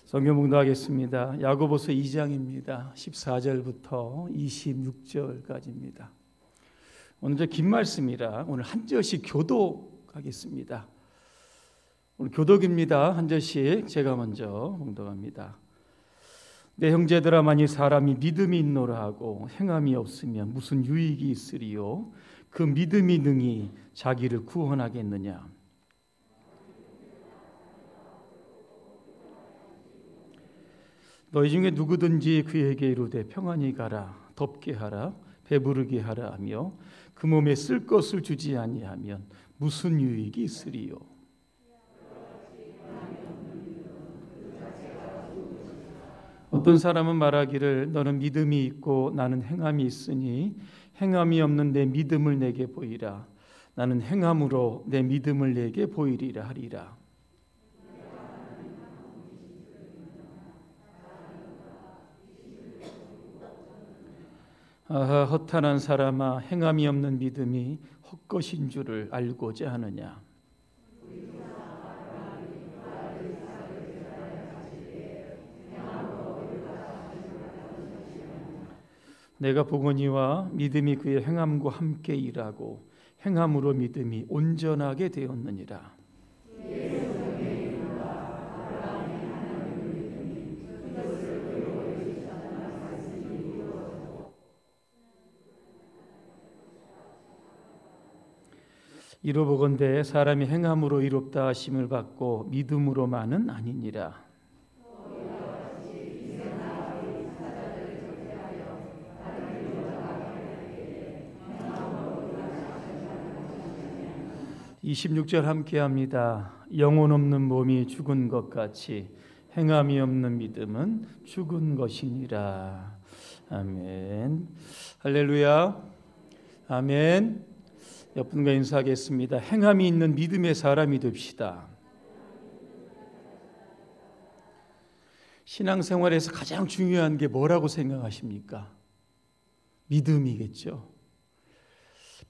성경 봉독하겠습니다. 야고보서 2장입니다. 14절부터 26절까지입니다. 오늘 긴 말씀이라 오늘 한 절씩 교독하겠습니다. 오늘 교독입니다. 한 절씩 제가 먼저 봉독합니다. 내 형제들아, 만일 사람이 믿음이 있노라 하고 행함이 없으면 무슨 유익이 있으리요? 그 믿음이 능히 자기를 구원하겠느냐? 너희 중에 누구든지 그에게 이르되 평안히 가라, 덥게 하라, 배부르게 하라 하며 그 몸에 쓸 것을 주지 아니하면 무슨 유익이 있으리요? 어떤 사람은 말하기를 너는 믿음이 있고 나는 행함이 있으니 행함이 없는 내 믿음을 내게 보이라. 나는 행함으로 내 믿음을 내게 보이리라 하리라. 아하, 허탄한 사람아, 행함이 없는 믿음이 헛것인 줄을 알고자 하느냐? 내가 보거니와 믿음이 그의 행함과 함께 일하고 행함으로 믿음이 온전하게 되었느니라. 이로보건대 사람이 행함으로 이롭다 하심을 받고 믿음으로만은 아니니라. (26절) 함께합니다. 영혼 없는 몸이 죽은 것 같이 행함이 없는 믿음은 죽은 것이니라. 아멘. 할렐루야. 아멘. 옆분과 인사하겠습니다. 행함이 있는 믿음의 사람이 됩시다. 신앙생활에서 가장 중요한 게 뭐라고 생각하십니까? 믿음이겠죠.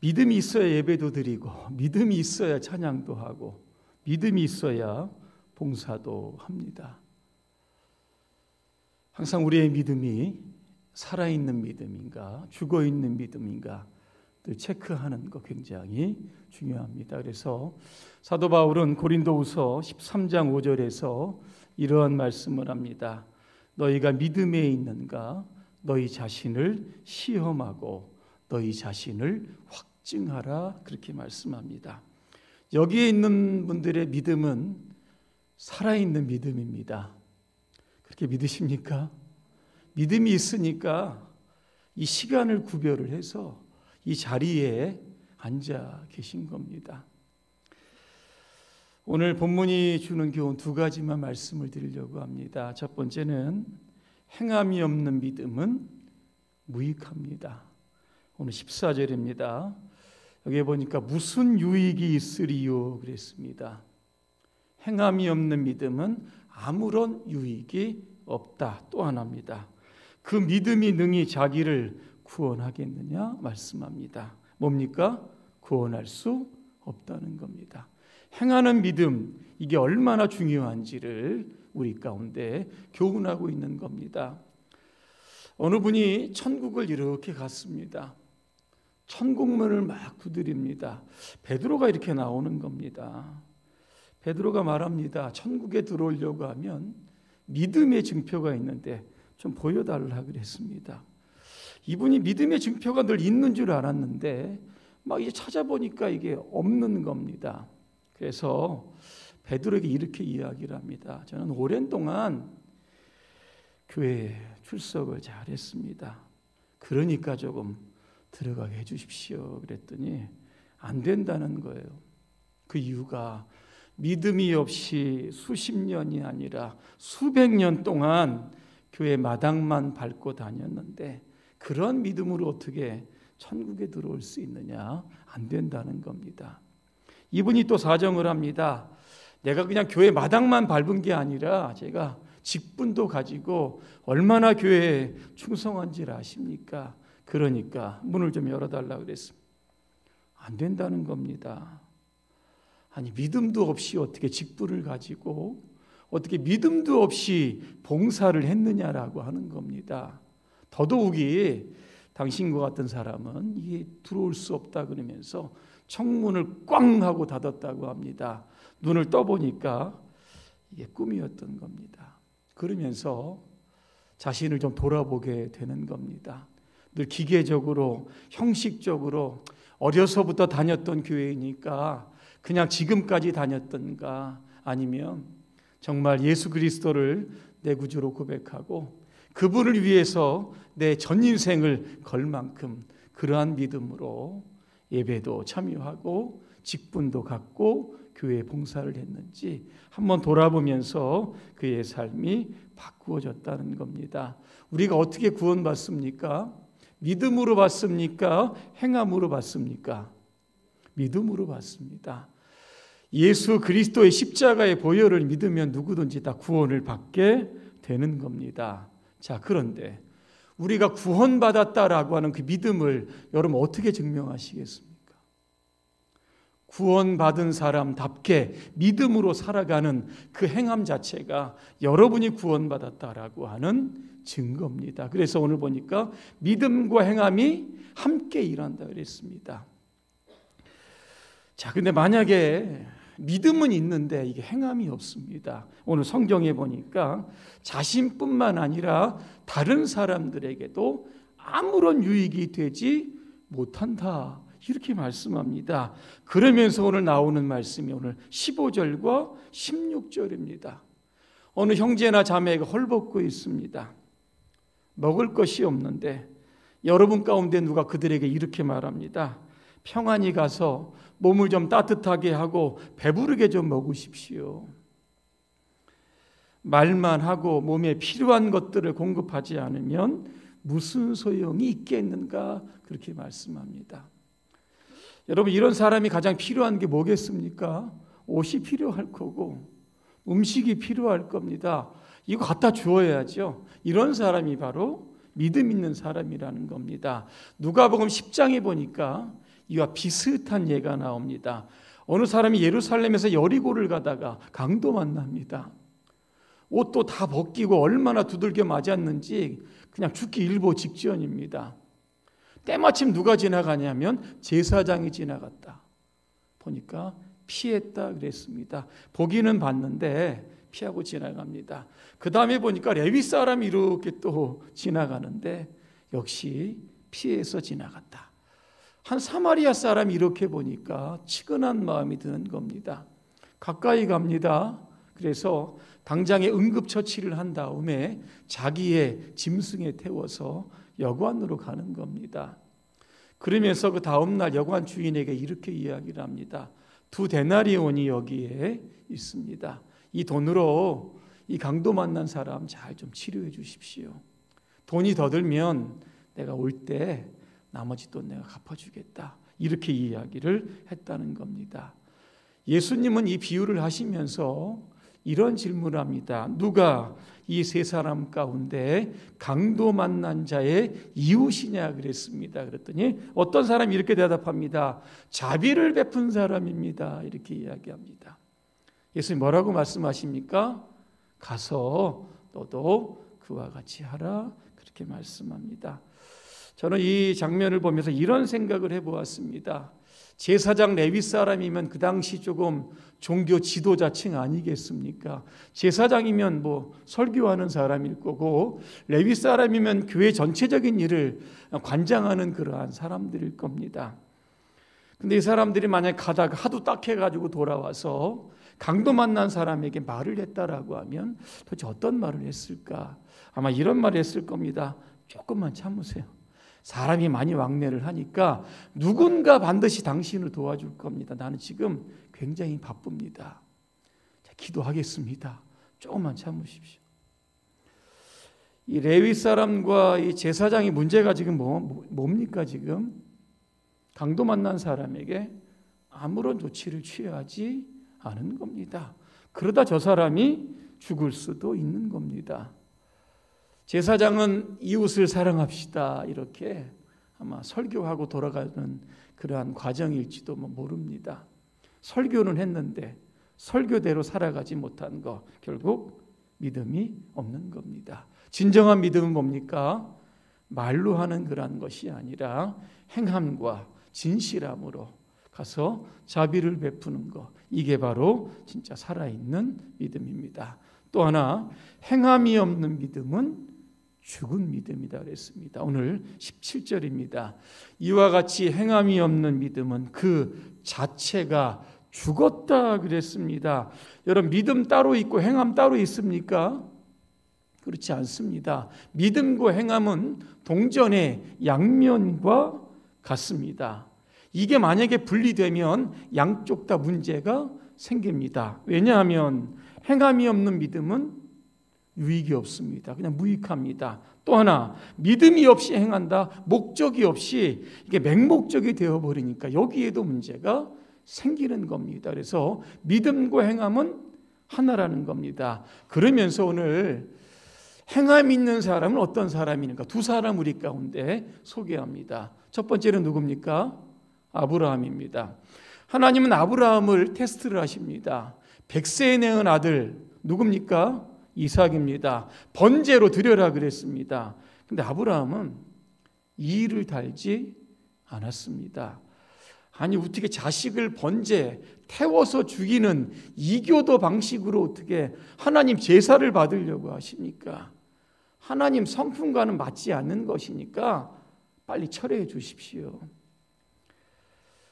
믿음이 있어야 예배도 드리고, 믿음이 있어야 찬양도 하고, 믿음이 있어야 봉사도 합니다. 항상 우리의 믿음이 살아있는 믿음인가, 죽어있는 믿음인가 체크하는 거 굉장히 중요합니다. 그래서 사도 바울은 고린도후서 13장 5절에서 이러한 말씀을 합니다. 너희가 믿음에 있는가? 너희 자신을 시험하고 너희 자신을 확증하라. 그렇게 말씀합니다. 여기에 있는 분들의 믿음은 살아있는 믿음입니다. 그렇게 믿으십니까? 믿음이 있으니까 이 시간을 구별을 해서 이 자리에 앉아 계신 겁니다. 오늘 본문이 주는 교훈 두 가지만 말씀을 드리려고 합니다. 첫 번째는 행함이 없는 믿음은 무익합니다. 오늘 14절입니다. 여기 보니까 무슨 유익이 있으리요 그랬습니다. 행함이 없는 믿음은 아무런 유익이 없다. 또 하나입니다. 그 믿음이 능히 자기를 구원하겠느냐 말씀합니다. 뭡니까? 구원할 수 없다는 겁니다. 행하는 믿음, 이게 얼마나 중요한지를 우리 가운데 교훈하고 있는 겁니다. 어느 분이 천국을 이렇게 갔습니다. 천국문을 막 두드립니다. 베드로가 이렇게 나오는 겁니다. 베드로가 말합니다. 천국에 들어오려고 하면 믿음의 증표가 있는데 좀 보여달라 그랬습니다. 이분이 믿음의 증표가 늘 있는 줄 알았는데 막 이제 찾아보니까 이게 없는 겁니다. 그래서 베드로에게 이렇게 이야기를 합니다. 저는 오랜 동안 교회에 출석을 잘했습니다. 그러니까 조금 들어가게 해주십시오. 그랬더니 안 된다는 거예요. 그 이유가 믿음이 없이 수십 년이 아니라 수백 년 동안 교회 마당만 밟고 다녔는데 그런 믿음으로 어떻게 천국에 들어올 수 있느냐? 안 된다는 겁니다. 이분이 또 사정을 합니다. 내가 그냥 교회 마당만 밟은 게 아니라 제가 직분도 가지고 얼마나 교회에 충성한지를 아십니까? 그러니까 문을 좀 열어달라 그랬습니다. 안 된다는 겁니다. 아니 믿음도 없이 어떻게 직분을 가지고 어떻게 믿음도 없이 봉사를 했느냐라고 하는 겁니다. 더더욱이 당신과 같은 사람은 이게 들어올 수 없다 그러면서 청문을 꽝 하고 닫았다고 합니다. 눈을 떠보니까 이게 꿈이었던 겁니다. 그러면서 자신을 좀 돌아보게 되는 겁니다. 늘 기계적으로 형식적으로 어려서부터 다녔던 교회이니까 그냥 지금까지 다녔던가, 아니면 정말 예수 그리스도를 내 구주로 고백하고 그분을 위해서 내 전 인생을 걸 만큼 그러한 믿음으로 예배도 참여하고 직분도 갖고 교회 봉사를 했는지 한번 돌아보면서 그의 삶이 바꾸어졌다는 겁니다. 우리가 어떻게 구원받습니까? 믿음으로 받습니까? 행함으로 받습니까? 믿음으로 받습니다. 예수 그리스도의 십자가의 보혈을 믿으면 누구든지 다 구원을 받게 되는 겁니다. 자, 그런데 우리가 구원받았다라고 하는 그 믿음을 여러분 어떻게 증명하시겠습니까? 구원받은 사람답게 믿음으로 살아가는 그 행함 자체가 여러분이 구원받았다라고 하는 증거입니다. 그래서 오늘 보니까 믿음과 행함이 함께 일한다 그랬습니다. 자, 근데 만약에 믿음은 있는데 이게 행함이 없습니다. 오늘 성경에 보니까 자신뿐만 아니라 다른 사람들에게도 아무런 유익이 되지 못한다, 이렇게 말씀합니다. 그러면서 오늘 나오는 말씀이 오늘 15절과 16절입니다. 어느 형제나 자매가 헐벗고 있습니다. 먹을 것이 없는데 여러분 가운데 누가 그들에게 이렇게 말합니다. 평안히 가서 몸을 좀 따뜻하게 하고 배부르게 좀 먹으십시오. 말만 하고 몸에 필요한 것들을 공급하지 않으면 무슨 소용이 있겠는가, 그렇게 말씀합니다. 여러분, 이런 사람이 가장 필요한 게 뭐겠습니까? 옷이 필요할 거고 음식이 필요할 겁니다. 이거 갖다 주어야죠. 이런 사람이 바로 믿음 있는 사람이라는 겁니다. 누가복음 10장에 보니까 이와 비슷한 예가 나옵니다. 어느 사람이 예루살렘에서 여리고를 가다가 강도 만납니다. 옷도 다 벗기고 얼마나 두들겨 맞았는지 그냥 죽기 일보 직전입니다. 때마침 누가 지나가냐면 제사장이 지나갔다. 보니까 피했다 그랬습니다. 보기는 봤는데 피하고 지나갑니다. 그 다음에 보니까 레위 사람이 이렇게 또 지나가는데 역시 피해서 지나갔다. 한 사마리아 사람이 이렇게 보니까 치근한 마음이 드는 겁니다. 가까이 갑니다. 그래서 당장에 응급처치를 한 다음에 자기의 짐승에 태워서 여관으로 가는 겁니다. 그러면서 그 다음날 여관 주인에게 이렇게 이야기를 합니다. 2데나리온이 여기에 있습니다. 이 돈으로 이 강도 만난 사람 잘 좀 치료해 주십시오. 돈이 더 들면 내가 올 때 나머지 돈 내가 갚아주겠다, 이렇게 이야기를 했다는 겁니다. 예수님은 이 비유를 하시면서 이런 질문을 합니다. 누가 이 세 사람 가운데 강도 만난 자의 이웃이냐 그랬습니다. 그랬더니 어떤 사람이 이렇게 대답합니다. 자비를 베푼 사람입니다, 이렇게 이야기합니다. 예수님 뭐라고 말씀하십니까? 가서 너도 그와 같이 하라, 그렇게 말씀합니다. 저는 이 장면을 보면서 이런 생각을 해보았습니다. 제사장 레위 사람이면 그 당시 조금 종교 지도자층 아니겠습니까? 제사장이면 뭐 설교하는 사람일 거고 레위 사람이면 교회 전체적인 일을 관장하는 그러한 사람들일 겁니다. 근데 이 사람들이 만약에 가다가 하도 딱해가지고 돌아와서 강도 만난 사람에게 말을 했다라고 하면 도대체 어떤 말을 했을까? 아마 이런 말을 했을 겁니다. 조금만 참으세요. 사람이 많이 왕래를 하니까 누군가 반드시 당신을 도와줄 겁니다. 나는 지금 굉장히 바쁩니다. 자, 기도하겠습니다. 조금만 참으십시오. 이 레위 사람과 이 제사장의 문제가 지금 뭡니까? 지금 강도 만난 사람에게 아무런 조치를 취하지 않은 겁니다. 그러다 저 사람이 죽을 수도 있는 겁니다. 제사장은 이웃을 사랑합시다, 이렇게 아마 설교하고 돌아가는 그러한 과정일지도 모릅니다. 설교는 했는데 설교대로 살아가지 못한 것, 결국 믿음이 없는 겁니다. 진정한 믿음은 뭡니까? 말로 하는 그런 것이 아니라 행함과 진실함으로 가서 자비를 베푸는 것, 이게 바로 진짜 살아있는 믿음입니다. 또 하나, 행함이 없는 믿음은 죽은 믿음이다 그랬습니다. 오늘 17절입니다. 이와 같이 행함이 없는 믿음은 그 자체가 죽었다 그랬습니다. 여러분, 믿음 따로 있고 행함 따로 있습니까? 그렇지 않습니다. 믿음과 행함은 동전의 양면과 같습니다. 이게 만약에 분리되면 양쪽 다 문제가 생깁니다. 왜냐하면 행함이 없는 믿음은 유익이 없습니다. 그냥 무익합니다. 또 하나, 믿음이 없이 행한다, 목적이 없이 이게 맹목적이 되어버리니까 여기에도 문제가 생기는 겁니다. 그래서 믿음과 행함은 하나라는 겁니다. 그러면서 오늘 행함 있는 사람은 어떤 사람이니까 두 사람 우리 가운데 소개합니다. 첫 번째는 누굽니까? 아브라함입니다. 하나님은 아브라함을 테스트를 하십니다. 100세에 낳은 아들 누굽니까? 이삭입니다. 번제로 드려라 그랬습니다. 근데 아브라함은 이의를 달지 않았습니다. 아니, 어떻게 자식을 번제 태워서 죽이는 이교도 방식으로 어떻게 하나님 제사를 받으려고 하십니까? 하나님 성품과는 맞지 않는 것이니까 빨리 철회해 주십시오.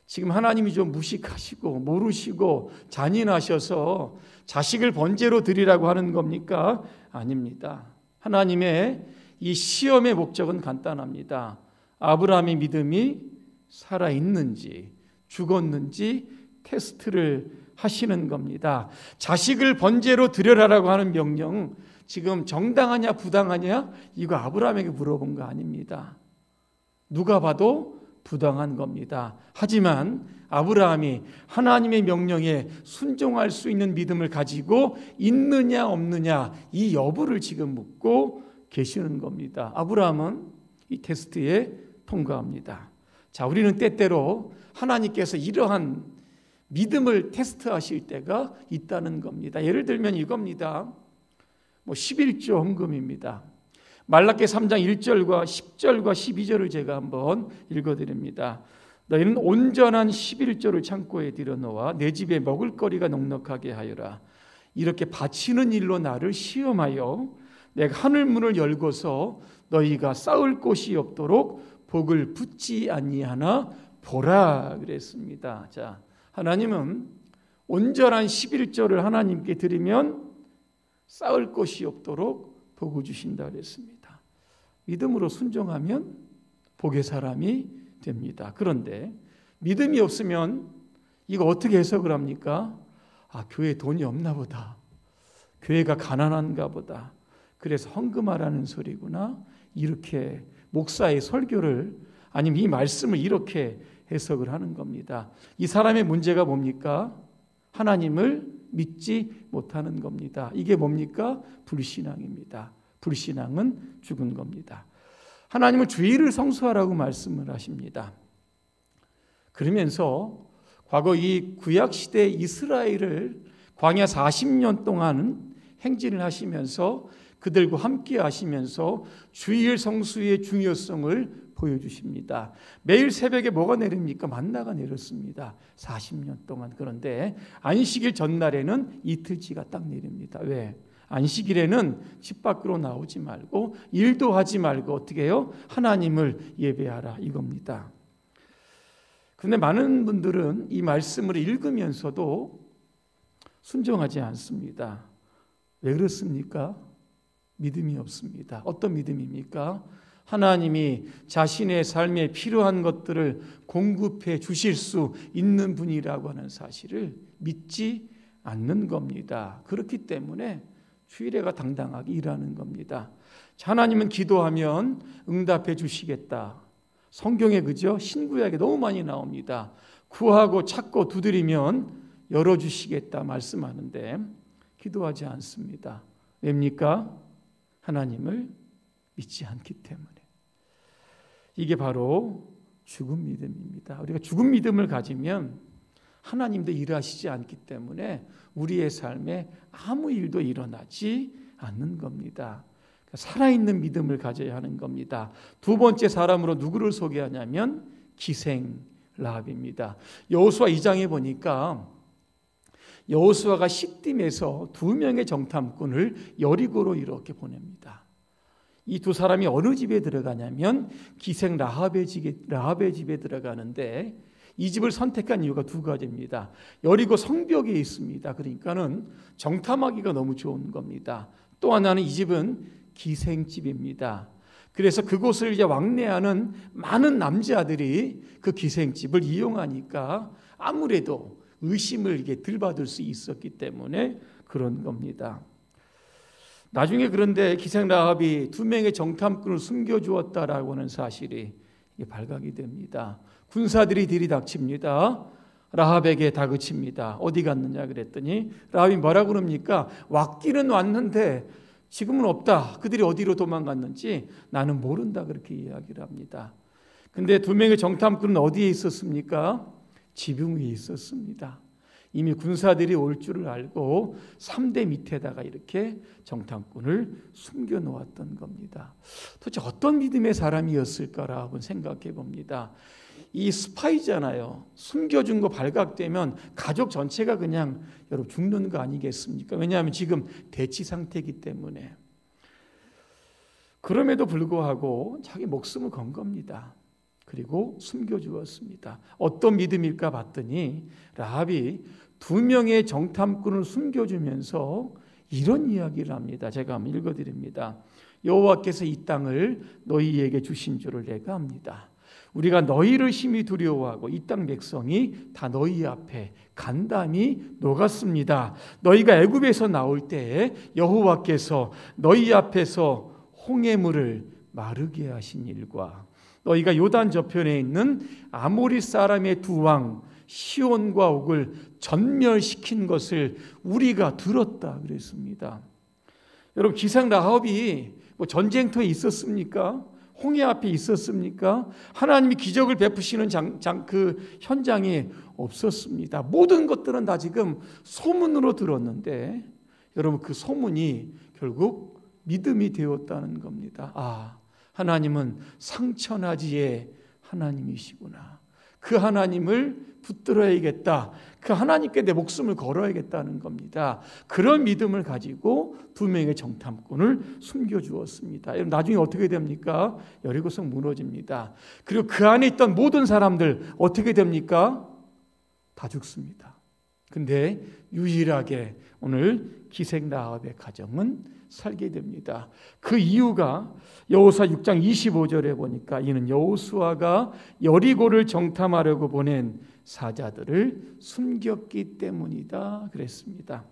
지금 하나님이 좀 무식하시고 모르시고 잔인하셔서 자식을 번제로 드리라고 하는 겁니까? 아닙니다. 하나님의 이 시험의 목적은 간단합니다. 아브라함의 믿음이 살아있는지 죽었는지 테스트를 하시는 겁니다. 자식을 번제로 드려라라고 하는 명령, 지금 정당하냐 부당하냐 이거 아브라함에게 물어본 거 아닙니다. 누가 봐도 부당한 겁니다. 하지만 아브라함이 하나님의 명령에 순종할 수 있는 믿음을 가지고 있느냐 없느냐 이 여부를 지금 묻고 계시는 겁니다. 아브라함은 이 테스트에 통과합니다. 자, 우리는 때때로 하나님께서 이러한 믿음을 테스트하실 때가 있다는 겁니다. 예를 들면 이겁니다. 11조 헌금입니다. 말라기 3장 1절과 10절과 12절을 제가 한번 읽어드립니다. 너희는 온전한 11조를 창고에 들여놓아 내 집에 먹을거리가 넉넉하게 하여라. 이렇게 바치는 일로 나를 시험하여 내가 하늘문을 열고서 너희가 쌓을 곳이 없도록 복을 붓지 아니하나 보라 그랬습니다. 자, 하나님은 온전한 11조를 하나님께 드리면 쌓을 곳이 없도록 복을 주신다 그랬습니다. 믿음으로 순종하면 복의 사람이 됩니다. 그런데 믿음이 없으면 이거 어떻게 해석을 합니까? 아, 교회에 돈이 없나 보다. 교회가 가난한가 보다. 그래서 헌금하라는 소리구나. 이렇게 목사의 설교를 아니면 이 말씀을 이렇게 해석을 하는 겁니다. 이 사람의 문제가 뭡니까? 하나님을 믿지 못하는 겁니다. 이게 뭡니까? 불신앙입니다. 불신앙은 죽은 겁니다. 하나님은 주일을 성수하라고 말씀을 하십니다. 그러면서 과거 이 구약시대 이스라엘을 광야 40년 동안 행진을 하시면서 그들과 함께 하시면서 주일 성수의 중요성을 보여주십니다. 매일 새벽에 뭐가 내립니까? 만나가 내렸습니다. 40년 동안. 그런데 안식일 전날에는 이틀치가 딱 내립니다. 왜? 안식일에는 집 밖으로 나오지 말고 일도 하지 말고 어떻게 해요? 하나님을 예배하라 이겁니다. 그런데 많은 분들은 이 말씀을 읽으면서도 순종하지 않습니다. 왜 그렇습니까? 믿음이 없습니다. 어떤 믿음입니까? 하나님이 자신의 삶에 필요한 것들을 공급해 주실 수 있는 분이라고 하는 사실을 믿지 않는 겁니다. 그렇기 때문에 주일에가 당당하게 일하는 겁니다. 하나님은 기도하면 응답해 주시겠다. 성경에 그죠? 신구약에 너무 많이 나옵니다. 구하고 찾고 두드리면 열어주시겠다 말씀하는데 기도하지 않습니다. 왜입니까? 하나님을 믿지 않기 때문에. 이게 바로 죽은 믿음입니다. 우리가 죽은 믿음을 가지면 하나님도 일하시지 않기 때문에 우리의 삶에 아무 일도 일어나지 않는 겁니다. 살아있는 믿음을 가져야 하는 겁니다. 두 번째 사람으로 누구를 소개하냐면 기생 라합입니다. 여호수아 2장에 보니까 여호수아가 시딤에서 두 명의 정탐꾼을 여리고로 이렇게 보냅니다. 이 두 사람이 어느 집에 들어가냐면 기생 라합의 집에 들어가는데 이 집을 선택한 이유가 두 가지입니다. 여리고 성벽에 있습니다. 그러니까는 정탐하기가 너무 좋은 겁니다. 또 하나는 이 집은 기생집입니다. 그래서 그곳을 이제 왕래하는 많은 남자들이 그 기생집을 이용하니까 아무래도 의심을 이게 들받을 수 있었기 때문에 그런 겁니다. 나중에 그런데 기생 라합이 두 명의 정탐꾼을 숨겨주었다라고 하는 사실이 발각이 됩니다. 군사들이 들이닥칩니다. 라합에게 다그칩니다. 어디 갔느냐 그랬더니 라합이 뭐라고 그럽니까? 왔기는 왔는데 지금은 없다. 그들이 어디로 도망갔는지 나는 모른다. 그렇게 이야기를 합니다. 근데 두 명의 정탐꾼은 어디에 있었습니까? 지붕 위에 있었습니다. 이미 군사들이 올 줄을 알고 3대 밑에다가 이렇게 정탐꾼을 숨겨 놓았던 겁니다. 도대체 어떤 믿음의 사람이었을까라고 생각해 봅니다. 이 스파이잖아요. 숨겨준 거 발각되면 가족 전체가 그냥 여러분 죽는 거 아니겠습니까? 왜냐하면 지금 대치 상태이기 때문에. 그럼에도 불구하고 자기 목숨을 건 겁니다. 그리고 숨겨주었습니다. 어떤 믿음일까 봤더니 라합이 두 명의 정탐꾼을 숨겨주면서 이런 이야기를 합니다. 제가 한번 읽어드립니다. 여호와께서 이 땅을 너희에게 주신 줄을 내가 압니다. 우리가 너희를 심히 두려워하고 이 땅 백성이 다 너희 앞에 간담이 녹았습니다. 너희가 애굽에서 나올 때에 여호와께서 너희 앞에서 홍해물을 마르게 하신 일과 너희가 요단 저편에 있는 아모리 사람의 두 왕 시온과 옥을 전멸시킨 것을 우리가 들었다 그랬습니다. 여러분 기생 라합이 뭐 전쟁터에 있었습니까? 홍해 앞에 있었습니까? 하나님이 기적을 베푸시는 그 현장에 없었습니다. 모든 것들은 다 지금 소문으로 들었는데 여러분 그 소문이 결국 믿음이 되었다는 겁니다. 아, 하나님은 상천하지의 하나님이시구나. 그 하나님을 붙들어야겠다. 그 하나님께 내 목숨을 걸어야겠다는 겁니다. 그런 믿음을 가지고 두 명의 정탐꾼을 숨겨주었습니다. 나중에 어떻게 됩니까? 여리고성 무너집니다. 그리고 그 안에 있던 모든 사람들 어떻게 됩니까? 다 죽습니다. 근데 유일하게 오늘 기생 라합의 가정은 살게 됩니다. 그 이유가 여호수아 6장 25절에 보니까 이는 여호수아가 여리고를 정탐하려고 보낸 사자들을 숨겼기 때문이다 그랬습니다.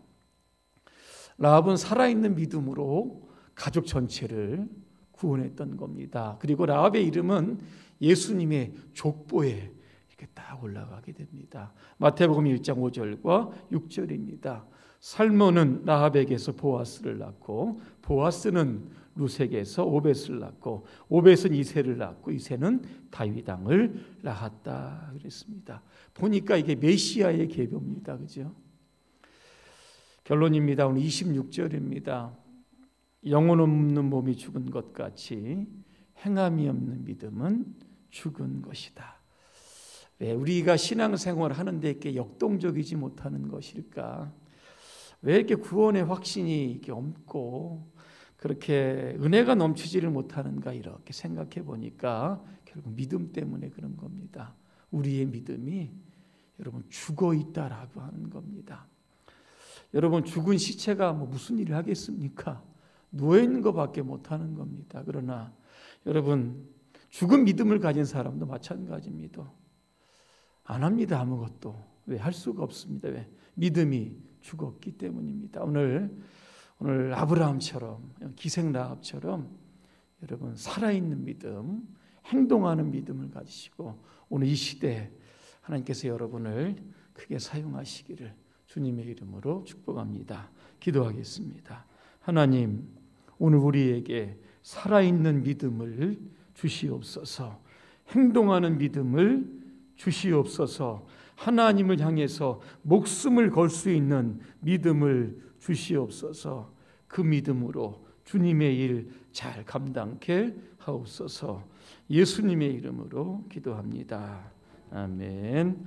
라합은 살아있는 믿음으로 가족 전체를 구원했던 겁니다. 그리고 라합의 이름은 예수님의 족보에 이렇게 딱 올라가게 됩니다. 마태복음 1장 5절과 6절입니다. 살몬은 라합에게서 보아스를 낳고 보아스는 루색에서 오벳을 낳고 오벳은 이새를 낳고 이새는 다윗 왕을 낳았다 그랬습니다. 보니까 이게 메시아의 계보입니다. 그죠? 결론입니다. 오늘 26절입니다. 영혼 없는 몸이 죽은 것 같이 행함이 없는 믿음은 죽은 것이다. 왜 우리가 신앙생활을 하는데 이렇게 역동적이지 못하는 것일까? 왜 이렇게 구원의 확신이 이렇게 없고 그렇게 은혜가 넘치지를 못하는가 이렇게 생각해 보니까 결국 믿음 때문에 그런 겁니다. 우리의 믿음이 여러분 죽어 있다라고 하는 겁니다. 여러분 죽은 시체가 뭐 무슨 일을 하겠습니까? 누워 있는 것밖에 못하는 겁니다. 그러나 여러분 죽은 믿음을 가진 사람도 마찬가지입니다. 안 합니다. 아무것도. 왜? 할 수가 없습니다. 왜? 믿음이 죽었기 때문입니다. 오늘 아브라함처럼 기생 라합처럼 여러분 살아있는 믿음, 행동하는 믿음을 가지시고 오늘 이 시대에 하나님께서 여러분을 크게 사용하시기를 주님의 이름으로 축복합니다. 기도하겠습니다. 하나님, 오늘 우리에게 살아있는 믿음을 주시옵소서. 행동하는 믿음을 주시옵소서. 하나님을 향해서 목숨을 걸 수 있는 믿음을 주시옵소서. 그 믿음으로 주님의 일 잘 감당케 하옵소서. 예수님의 이름으로 기도합니다. 아멘.